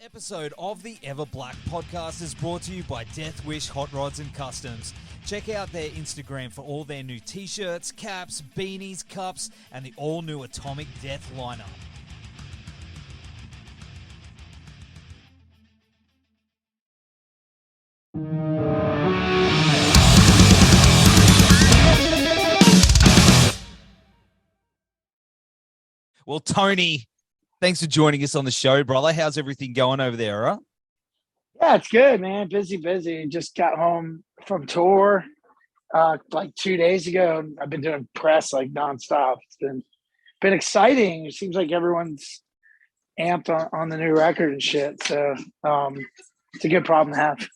Episode of the Everblack Podcast is brought to you by Deathwish, Hotrods and Kustoms. Check out their Instagram for all their new t-shirts, caps, beanies, cups, and the all-new Atomic Death lineup. Well, Tony, thanks for joining us on the show, brother. How's everything going over there, huh? Yeah, it's good, man. Busy. Just got home from tour like 2 days ago. I've been doing press like nonstop. It's been exciting. It seems like everyone's amped on the new record and shit. So it's a good problem to have.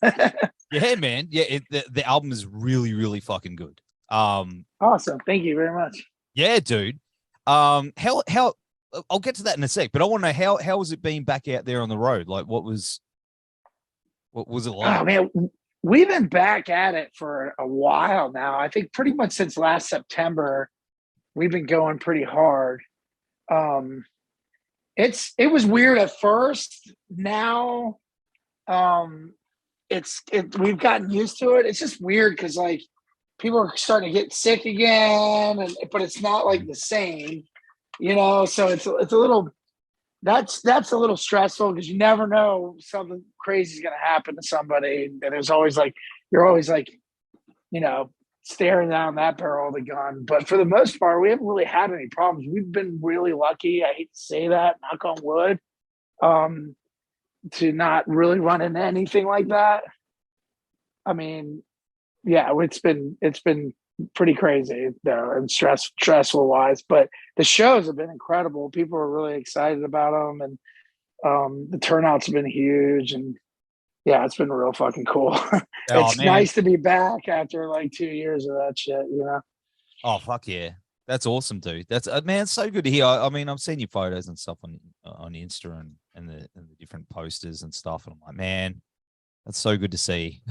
Yeah, man. Yeah, the album is really, really fucking good. Awesome. Thank you very much. Yeah, dude. How I'll get to that in a sec, but I want to know how was it being back out there on the road? Like, what was it like? Oh man, we've been back at it for a while now. I think pretty much since last September, we've been going pretty hard. It was weird at first. Now, we've gotten used to it. It's just weird because like people are starting to get sick again, but it's not like the same, So it's a little. That's a little stressful because you never know something crazy is going to happen to somebody, and there's always like you're always like, staring down that barrel of the gun. But for the most part, we haven't really had any problems. We've been really lucky. I hate to say that, knock on wood, to not really run into anything like that. I mean, yeah, it's been pretty crazy though, and stressful wise, but the shows have been incredible. People are really excited about them, and the turnouts have been huge, and yeah, it's been real fucking cool. It's nice to be back after like 2 years of that shit, Oh fuck yeah, that's awesome, dude. That's man, it's so good to hear. I mean, I've seen your photos and stuff on Insta and the different posters and stuff, and I'm like, man, that's so good to see.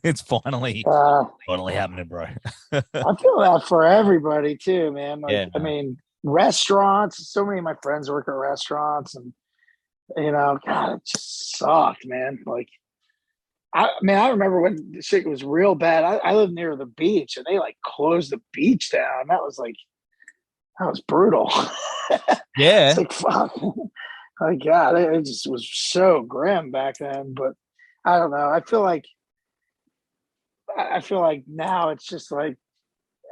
It's finally happening, bro. I feel that for everybody too, man. Like, yeah, I mean, restaurants, so many of my friends work at restaurants, and God, it just sucked, man. Like, I remember when the shit was real bad. I live near the beach, and they like closed the beach down. That was brutal. Yeah. It's like, fuck. My God, it just was so grim back then. But I don't know. I feel like now it's just like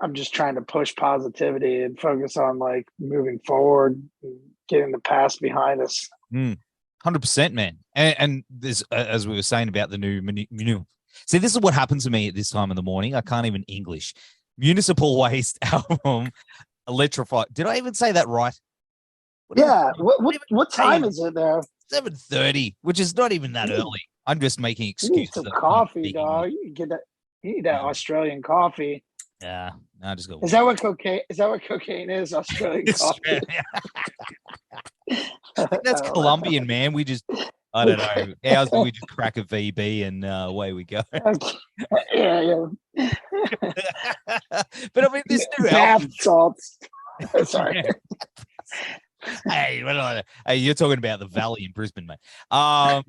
I'm just trying to push positivity and focus on like moving forward, and getting the past behind us. 100%, man. And there's, as we were saying about the new see, this is what happens to me at this time of the morning. I can't even English. Municipal Waste album, Electrified. Did I even say that right? What time is it there? 7:30, which is not even that early. I'm just making excuses. You need some coffee, dog. You get that. You need that Australian coffee. Yeah, I just go. Is that what cocaine? Is that what cocaine is? Australian coffee. That's Colombian, man. We just, I don't know. Ours, we just crack a VB and away we go. Yeah. But I mean, this new bath album. salts. Sorry. Hey, you're talking about the Valley in Brisbane, mate. But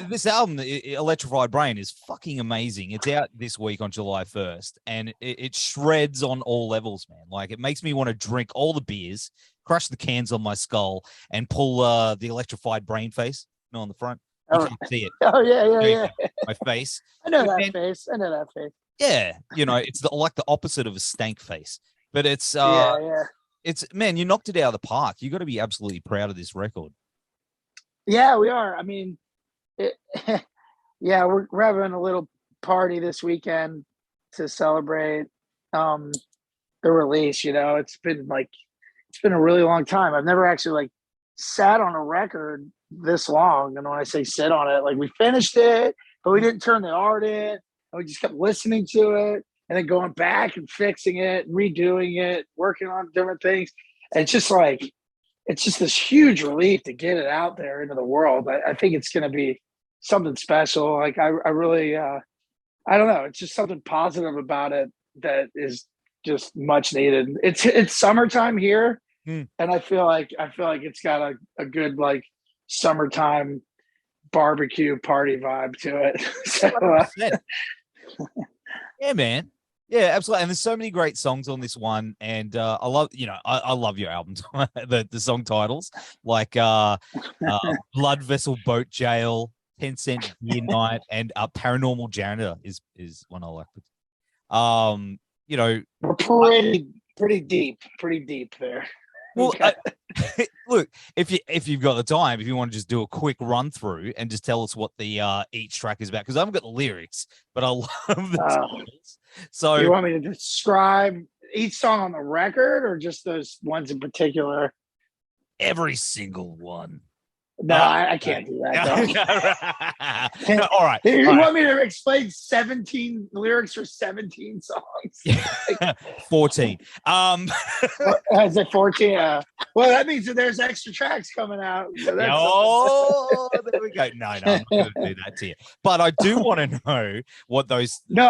this album, Electrified Brain, is fucking amazing. It's out this week on July 1st, and it shreds on all levels, man. Like, it makes me want to drink all the beers, crush the cans on my skull, and pull the Electrified Brain face on the front. You can see it. Oh yeah. My face. I know that face. Yeah, it's like the opposite of a stank face, but it's yeah. It's, man, you knocked it out of the park. You got to be absolutely proud of this record. Yeah, we are. I mean, we're having a little party this weekend to celebrate the release. It's been a really long time. I've never actually like sat on a record this long. And when I say sit on it, like we finished it, but we didn't turn the art in. And we just kept listening to it, and then going back and fixing it, redoing it, working on different things. And it's just this huge relief to get it out there into the world. I think it's going to be something special. Like I really, I don't know. It's just something positive about it that is just much needed. It's summertime here, and I feel like it's got a good like summertime barbecue party vibe to it. So, 100%. Yeah, man. Yeah, absolutely. And there's so many great songs on this one, and I love, I love your albums, the song titles like Blood Vessel Boat Jail, 10 Cent Beer Night, and Paranormal Janitor is one I like. we're pretty deep there. Well, look, if you've got the time, if you want to just do a quick run through and just tell us what the each track is about, because I haven't got the lyrics, but I love the titles. So you want me to describe each song on the record, or just those ones in particular? Every single one. No, I can't do that. No, all right. You want me to explain 17 lyrics for 17 songs? 14. Is it 14? Well, that means that there's extra tracks coming out. So that's there we go. No, I'm not going to do that to you. But I do want to know what those. No,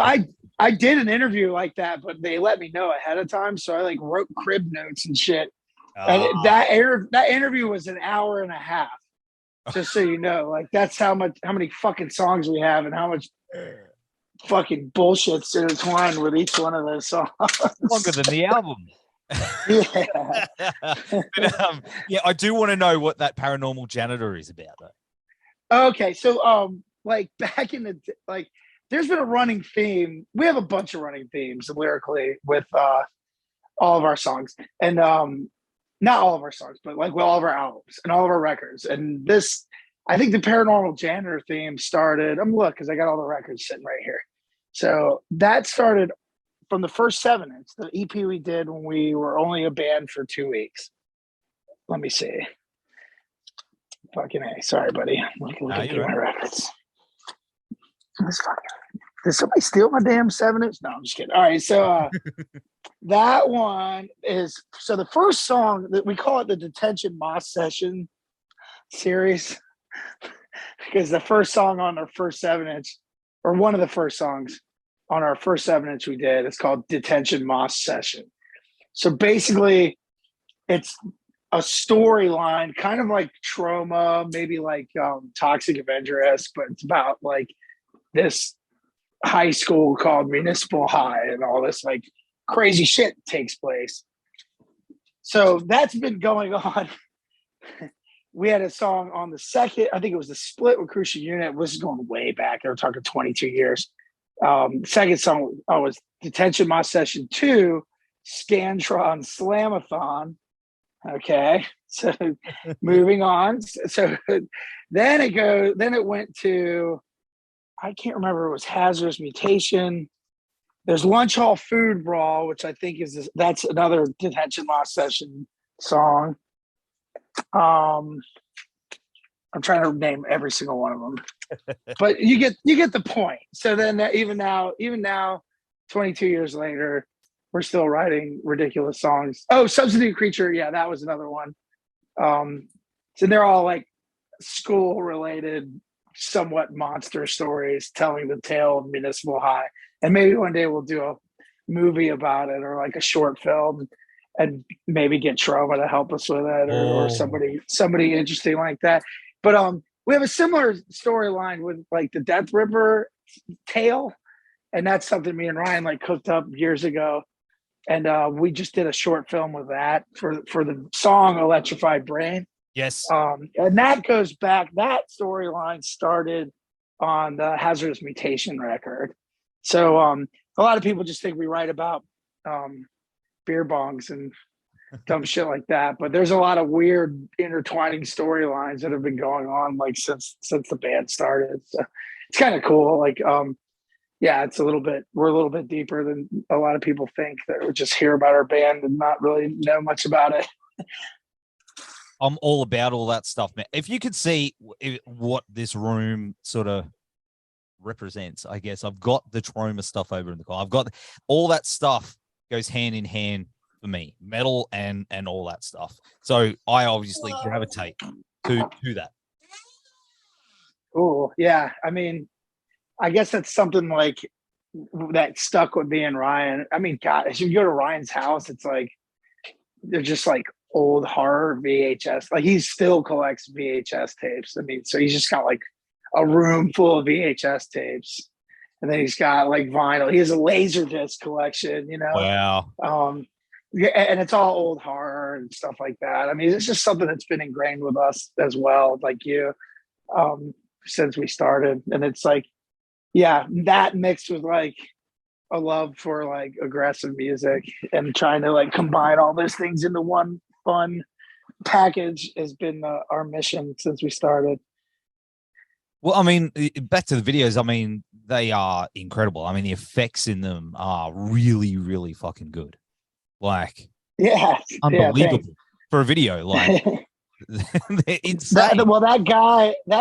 I did an interview like that, but they let me know ahead of time, so I wrote crib notes and shit. And that interview was an hour and a half. Just so you know, that's how many fucking songs we have and how much fucking bullshit's intertwined with each one of those songs. Longer than the album. Yeah. But, I do want to know what that Paranormal Janitor is about, though. Okay, so back in the there's been a running theme. We have a bunch of running themes lyrically with all of our songs, and not all of our songs, but with all of our albums and all of our records. And this, I think the Paranormal Janitor theme started. Because I got all the records sitting right here. So that started from the first 7-inch, the EP we did when we were only a band for 2 weeks. Let me see. Fucking A. Sorry, buddy. Looking through my records. Did somebody steal my damn 7-inch? No, I'm just kidding. All right, so that one is the first song that we call it the Detention Moss Session series, because the first song on our first 7-inch, or one of the first songs on our first 7-inch we did, it's called Detention Moss Session. So basically, it's a storyline, kind of like Trauma, maybe like Toxic Avenger-esque, but it's about this high school called Municipal High, and all this crazy shit takes place. So that's been going on. We had a song on the second, I think it was the split with Crucial Unit. This is going way back. They were talking 22 years. Second song was Detention Moss Session 2, Scantron Slamathon. Okay. So moving on. So then it went to, I can't remember, it was Hazardous Mutation. There's Lunch Hall Food Brawl, which I think that's another Detention Moss Session song. I'm trying to name every single one of them, but you get the point. So then even now, 22 years later, we're still writing ridiculous songs. Oh, Substitute Creature, yeah, that was another one. So they're all school related, somewhat monster stories telling the tale of Municipal High. And maybe one day we'll do a movie about it, or a short film, and maybe get Trauma to help us with it, or somebody interesting like that. But we have a similar storyline with the Death Ripper tale, and that's something me and Ryan cooked up years ago. And we just did a short film with that for the song Electrified Brain. Yes. And that goes back, that storyline started on the Hazardous Mutation record. So a lot of people just think we write about beer bongs and dumb shit like that, but there's a lot of weird intertwining storylines that have been going on since the band started. So it's kind of cool. It's we're a little bit deeper than a lot of people think, that would just hear about our band and not really know much about it. I'm all about all that stuff, man. If you could see what this room sort of represents, I guess I've got the Trauma stuff over in the car. I've got all that stuff goes hand in hand for me, metal and all that stuff. So I obviously gravitate to that. Oh yeah, I mean, I guess that's something that stuck with me and Ryan. I mean, God, if you go to Ryan's house, it's they're just old horror VHS. Like he still collects VHS tapes. I mean, so he's just got like a room full of VHS tapes, and then he's got like vinyl. He has a laser disc collection, you know. Wow. Yeah, and it's all old horror and stuff like that. I mean, it's just something that's been ingrained with us as well, like you, since we started. And it's like, yeah, that mixed with like a love for like aggressive music and trying to like combine all those things into one fun package has been our mission since we started. Well, I mean, back to the videos. I mean, they are incredible. I mean, the effects in them are really, really fucking good. Like, Yeah, unbelievable for a video. Like, they're insane. That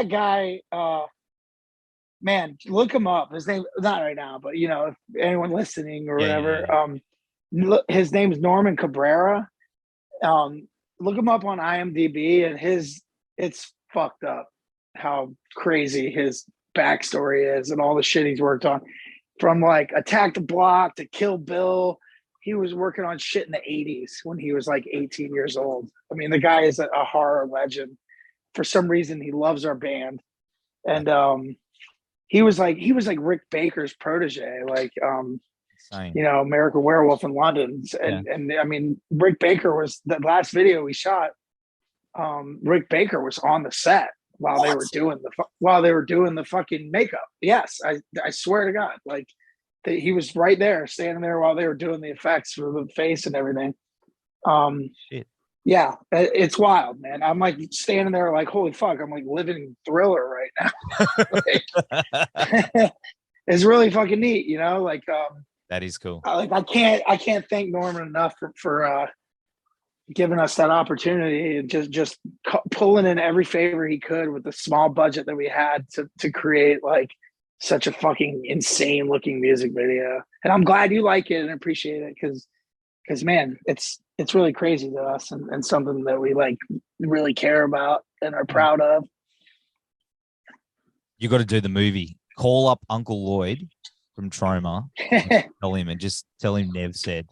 guy, man, look him up. His name, not right now, but you know, if anyone listening or whatever, his name's Norman Cabrera. Look him up on IMDb, and it's fucked up how crazy his backstory is and all the shit he's worked on, from like Attack the Block to Kill Bill. He was working on shit in the 80s when he was like 18 years old. I mean, the guy is a horror legend. For some reason, he loves our band. And he was like Rick Baker's protege, like you know, American Werewolf in London. And I mean, Rick Baker was the last video we shot. Rick Baker was on the set while they were doing the fucking makeup. Yes, I swear to God, like he was right there, standing there while they were doing the effects for the face and everything. Shit. Yeah, it's wild, man. I'm like standing there, like, holy fuck! I'm like living Thriller right now. Like, it's really fucking neat, you know. Like, that is cool. Like, I can't thank Norman enough for giving us that opportunity and just pulling in every favor he could with the small budget that we had to create like such a fucking insane looking music video. And I'm glad you like it and appreciate it because man, it's really crazy to us and something that we like really care about and are proud of. You got to do the movie. Call up Uncle Lloyd from Troma, tell him, and just tell him Nev said,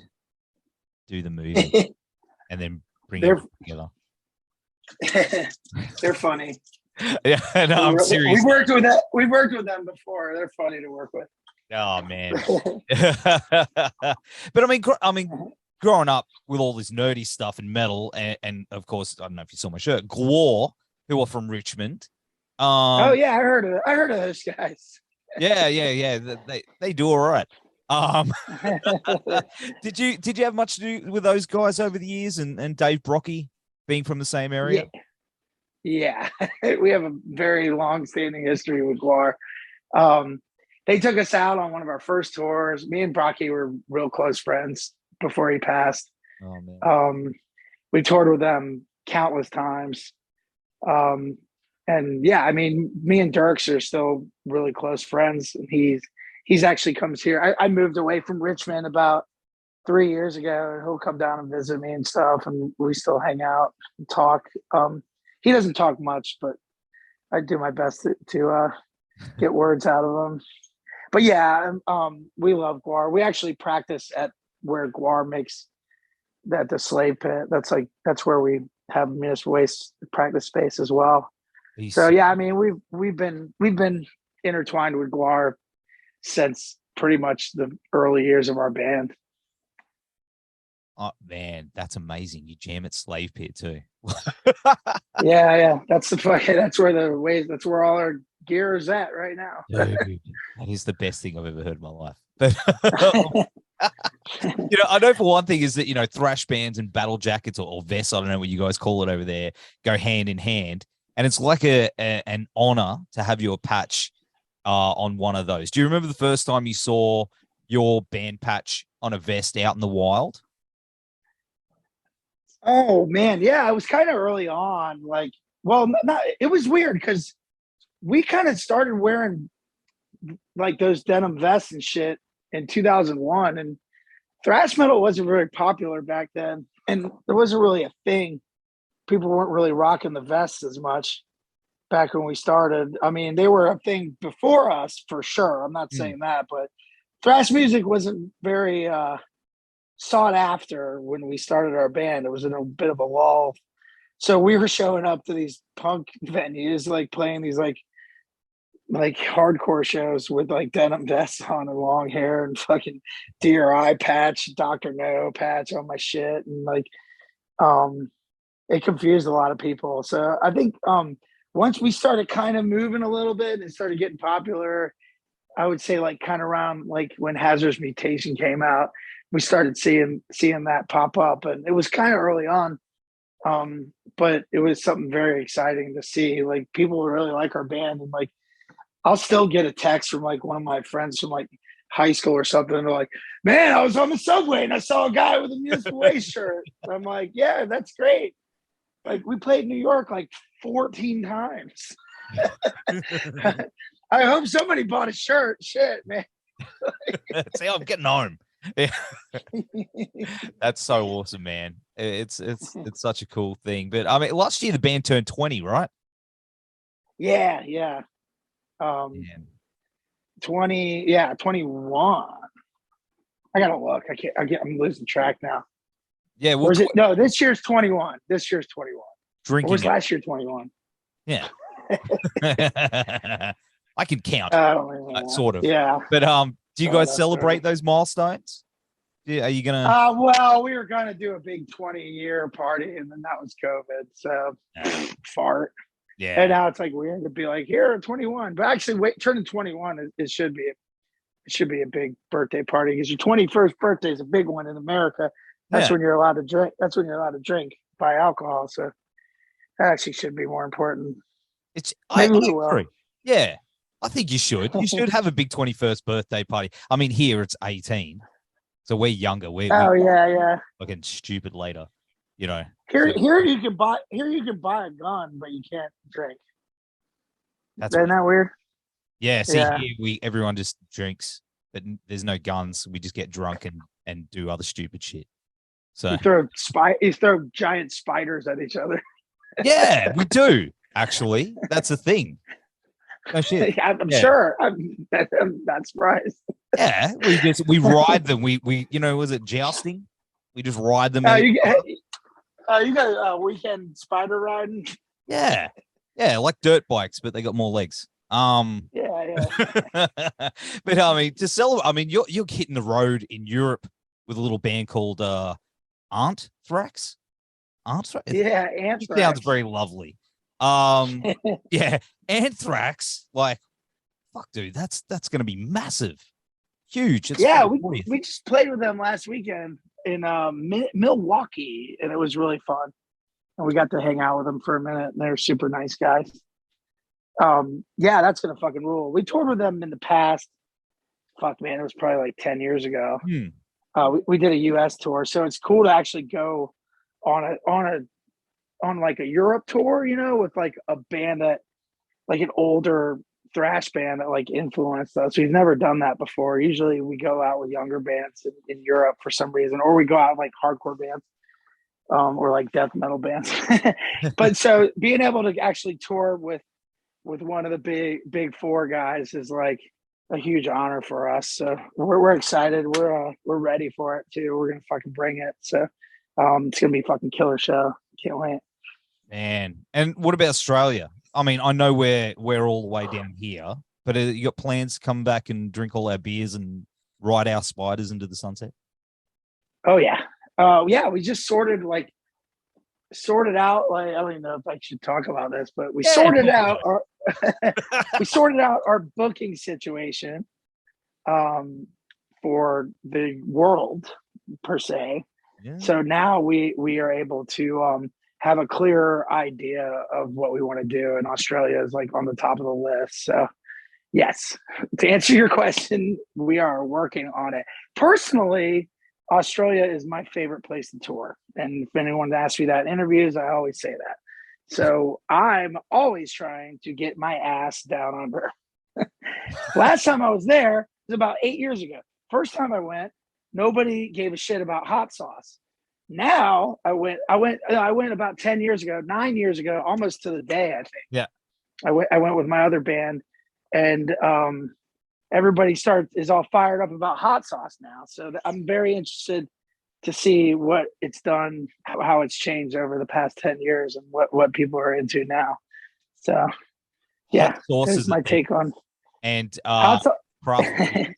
do the movie, and then bring them together. They're funny. Yeah, no, I'm serious. We've worked with them before. They're funny to work with. Oh man. But I mean, growing up with all this nerdy stuff and metal, and of course, I don't know if you saw my shirt, Gwar, who are from Richmond. Oh yeah, I heard of those guys. Yeah. They do all right. Did you have much to do with those guys over the years, and Dave Brocky being from the same area? Yeah. We have a very long-standing history with Gwar. They took us out on one of our first tours. Me and Brocky were real close friends before he passed. Oh, man. We toured with them countless times. And yeah, I mean, me and Dirks are still really close friends. And he's actually comes here. I moved away from Richmond about 3 years ago, and he'll come down and visit me and stuff, and we still hang out and talk. He doesn't talk much, but I do my best to get words out of him. But yeah, we love Gwar. We actually practice at where Gwar makes the slave pit. That's where we have Municipal Waste practice space as well. So yeah, I mean, we've been intertwined with Gwar since pretty much the early years of our band. Oh man, that's amazing! You jam at Slave Pit too. Yeah, that's where all our gear is at right now. Dude, that is the best thing I've ever heard in my life. But I know for one thing is that thrash bands and battle jackets or vests, I don't know what you guys call it over there, go hand in hand, and it's like an honor to have your patch on one of those. Do you remember the first time you saw your band patch on a vest out in the wild? Oh man, yeah, it was kind of early on. Like, well, it was weird because we kind of started wearing like those denim vests and shit in 2001, and thrash metal wasn't very popular back then, and there wasn't really a thing. People weren't really rocking the vests as much back when we started. I mean, they were a thing before us for sure. I'm not saying that, but thrash music wasn't very sought after when we started our band. It was in a bit of a lull. So we were showing up to these punk venues, like playing these like hardcore shows with like denim vests on and long hair and fucking DRI patch, Dr. No patch on my shit. And like, it confused a lot of people. So I think once we started kind of moving a little bit and started getting popular, I would say like kind of around like when Hazard's Mutation came out, we started seeing that pop up, and it was kind of early on. But it was something very exciting to see. Like people really like our band, and like I'll still get a text from like one of my friends from like high school or something. And they're like, "Man, I was on the subway and I saw a guy with a Municipal Waste shirt." I'm like, "Yeah, that's great." Like we played New York like 14 times. I hope somebody bought a shirt. Shit, man. See, I'm getting home. Yeah. That's so awesome, man. It's such a cool thing. But I mean, last year the band turned 20, right? Yeah. 21. I gotta look. I'm losing track now. Yeah, well, no, this year's 21. This year's 21. Drinking. Or was last year 21? Yeah. I can count. Sort of. Yeah. But do you guys celebrate those milestones? Yeah, are you gonna? Well, we were gonna do a big 20-year party, and then that was COVID. So fart. Yeah. And now it's like weird to be like, here at 21. But actually, turning 21, it should be a big birthday party, because your 21st birthday is a big one in America. That's when you're allowed to drink. That's when you're allowed to drink, buy alcohol. So that actually should be more important. I agree. Yeah, I think you should. You should have a big 21st birthday party. I mean, here it's 18, so we're younger. We're fucking stupid later, you know. Here you can buy a gun, but you can't drink. Isn't that weird? Yeah. See, here everyone just drinks, but there's no guns. We just get drunk and do other stupid shit. So you throw giant spiders at each other. Yeah, we do. Actually, that's the thing. Oh shit! I'm sure. I'm not surprised. Yeah, we ride them. We was it jousting? We just ride them. You got a weekend spider riding? Yeah, like dirt bikes, but they got more legs. Yeah. But I mean, to celebrate, I mean, you're hitting the road in Europe with a little band called Anthrax. Yeah, Anthrax. It sounds very lovely. Yeah, Anthrax. Like, fuck, dude, that's gonna be massive, huge. We just played with them last weekend in Milwaukee, and it was really fun. And we got to hang out with them for a minute, and they're super nice guys. That's gonna fucking rule. We toured with them in the past. Fuck, man, it was probably like 10 years ago. We did a U.S. tour, so it's cool to actually go on like a Europe tour, with like a band that, like an older thrash band that like influenced us. We've never done that before. Usually we go out with younger bands in Europe for some reason, or we go out like hardcore bands, or like death metal bands. But so being able to actually tour with one of the big four guys is like a huge honor for us. So we're excited. We're ready for it too. We're gonna fucking bring it. So it's gonna be a fucking killer show. Can't wait. Man, and what about Australia? I mean, I know we're all the way down here, but you got plans to come back and drink all our beers and ride our spiders into the sunset? Oh yeah. We just sorted out, like, I don't even know if I should talk about this, but we sorted out our booking situation for the world per se. Yeah. So now we are able to have a clearer idea of what we want to do, and Australia is like on the top of the list. So yes, to answer your question, we are working on it. Personally, Australia is my favorite place to tour. And if anyone asks me that in interviews, I always say that. So I'm always trying to get my ass down under. Last time I was there was about 8 years ago. First time I went, nobody gave a shit about hot sauce. Now I went about 10 years ago, 9 years ago, almost to the day, I think. Yeah. I went with my other band, and everybody is all fired up about hot sauce now. So I'm very interested to see what it's done, how it's changed over the past 10 years and what people are into now. So yeah, Hot sauce there's is a my thing. take on And hot sauce. craft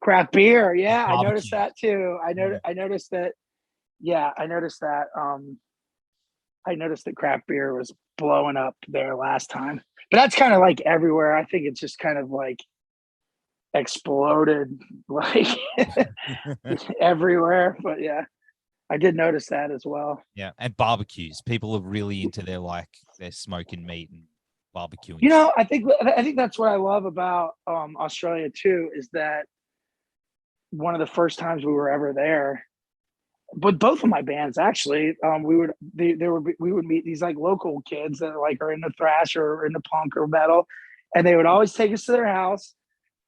Craft beer. Yeah, I noticed barbecue. that too. I noticed that. Yeah, I noticed that. I noticed that craft beer was blowing up there last time, but that's kind of like everywhere. I think it's just kind of like exploded like everywhere. But yeah, I did notice that as well. Yeah, and barbecues. People are really into their smoking meat and barbecuing. You know, I think that's what I love about Australia too, is that one of the first times we were ever there, but both of my bands actually, we would meet these like local kids that like are into thrash or into punk or metal, and they would always take us to their house,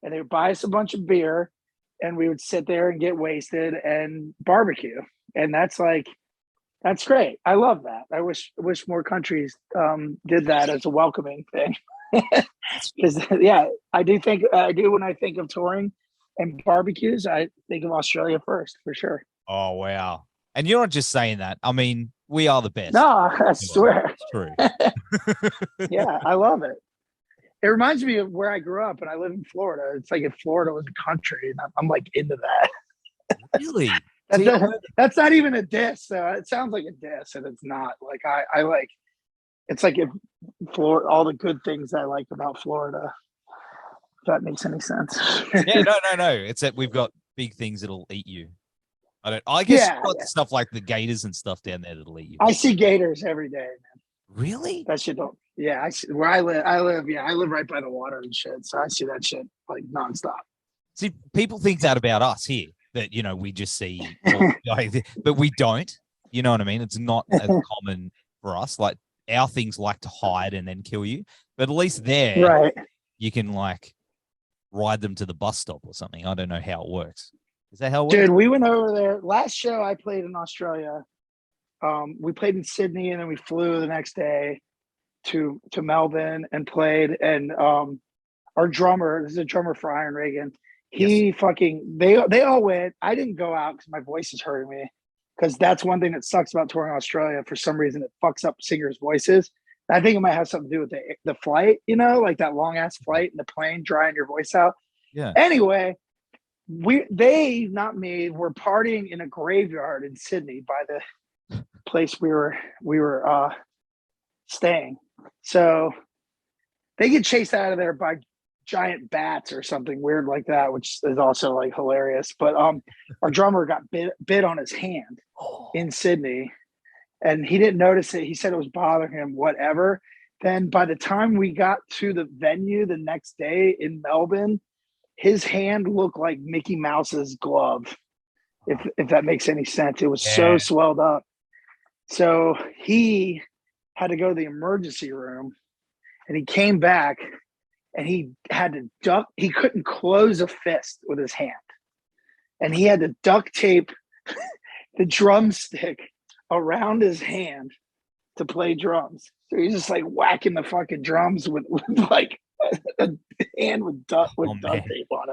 and they would buy us a bunch of beer, and we would sit there and get wasted and barbecue, and that's great. I love that. I wish more countries did that as a welcoming thing. Because yeah, I do when I think of touring and barbecues, I think of Australia first for sure. Oh wow! And you're not just saying that. I mean, we are the best. No, I swear. It's true. Yeah, I love it. It reminds me of where I grew up, and I live in Florida. It's like if Florida was a country, and I'm like into that. Really? That's not even a diss. So it sounds like a diss, and it's not. Like I like. It's like if Florida, all the good things I like about Florida. If that makes any sense. Yeah, no. It's that we've got big things that'll eat you. I guess you've got stuff like the gators and stuff down there that'll eat you. I see gators every day, man. Really? That shit don't. Yeah, I see where I live. Yeah, I live right by the water and shit, so I see that shit like nonstop. See, people think that about us here, that we just see, but we don't. You know what I mean? It's not as common for us. Like our things like to hide and then kill you, but at least there, right? You can like ride them to the bus stop or something. I don't know how it works. Is that how it works? Dude, we went over there. Last show I played in Australia. We played in Sydney, and then we flew the next day to Melbourne and played. And our drummer, this is a drummer for Iron Reagan. He they all went. I didn't go out because my voice is hurting me. Because that's one thing that sucks about touring Australia. For some reason, it fucks up singers' voices. I think it might have something to do with the flight, like that long ass flight and the plane drying your voice out. Yeah. Anyway, not me, were partying in a graveyard in Sydney by the place we were staying. So they get chased out of there by giant bats or something weird like that, which is also like hilarious. But our drummer got bit on his hand in Sydney, and he didn't notice it. He said it was bothering him, whatever. Then by the time we got to the venue the next day in Melbourne, his hand looked like Mickey Mouse's glove, if that makes any sense. It was so swelled up. So he had to go to the emergency room, and he came back, and he had to duck. He couldn't close a fist with his hand, and he had to duct tape the drumstick around his hand to play drums. So he's just like whacking the fucking drums with like a hand with duct tape on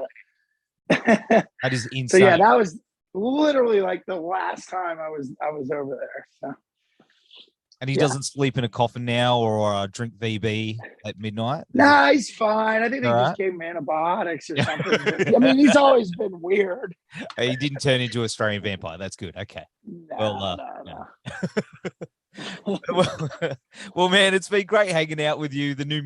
it. That is insane. So yeah, that was literally like the last time I was over there. So. And he doesn't sleep in a coffin now or drink VB at midnight? Nah, he's fine. I think they just gave him antibiotics or something. I mean, he's always been weird. He didn't turn into an Australian vampire. That's good. Okay. No. Well, man, it's been great hanging out with you. The new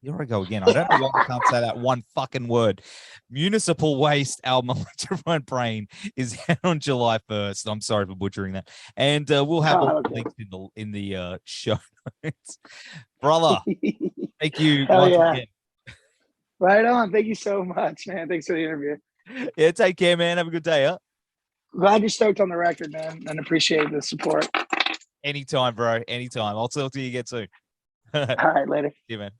here I go again. I don't know why I can't say that one fucking word. Municipal Waste album Electrified Brain is out on July 1st. I'm sorry for butchering that. And we'll have all the links in the show notes. Brother, thank you once again. Right on. Thank you so much, man. Thanks for the interview. Yeah, take care, man. Have a good day, huh? Glad you're stoked on the record, man, and appreciate the support. Anytime, bro. Anytime. I'll talk to you again soon. All right, later. See you, man.